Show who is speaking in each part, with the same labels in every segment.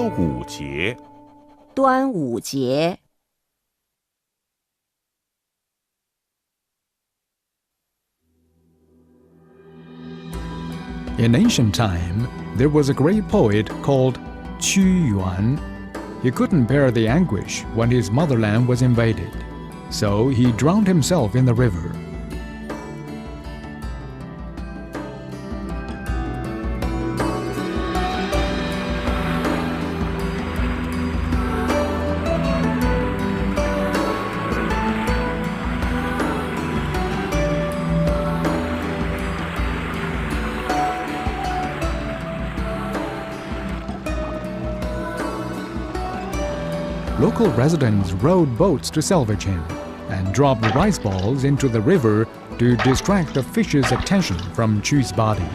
Speaker 1: 端午节，
Speaker 2: 端午节。
Speaker 3: In ancient time, there was a great poet called Qu Yuan. He couldn't bear the anguish when his motherland was invaded, so he drowned himself in the river. Local residents rowed boats to salvage him and dropped rice balls into the river to distract the fish's attention from Qu's body.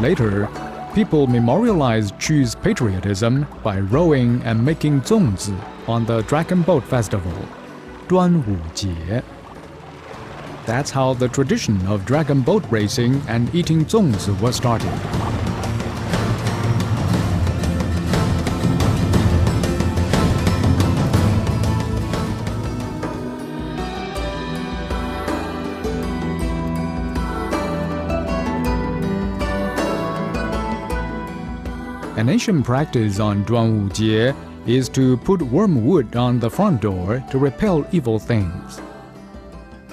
Speaker 3: Later, people memorialized Qu's patriotism by rowing and making zongzi on the Dragon Boat Festival, Duānwǔ jié. That's how the tradition of dragon boat racing and eating zongzi was started. An ancient practice on Duānwǔ jié is to put wormwood on the front door to repel evil things.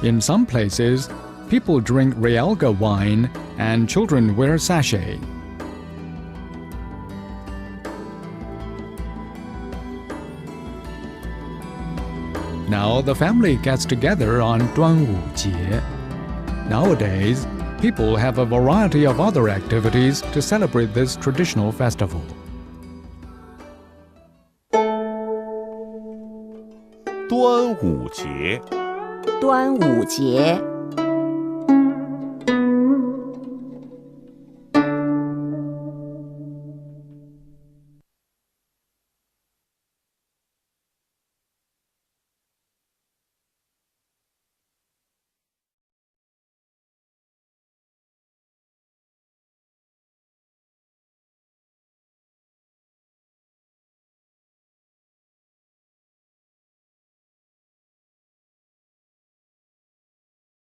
Speaker 3: In some places, people drink realga wine and children wear sachet. Now the family gets together on Duānwǔ jié. Nowadays, people have a variety of other activities to celebrate this traditional festival.
Speaker 1: 端午节，
Speaker 2: 端午节。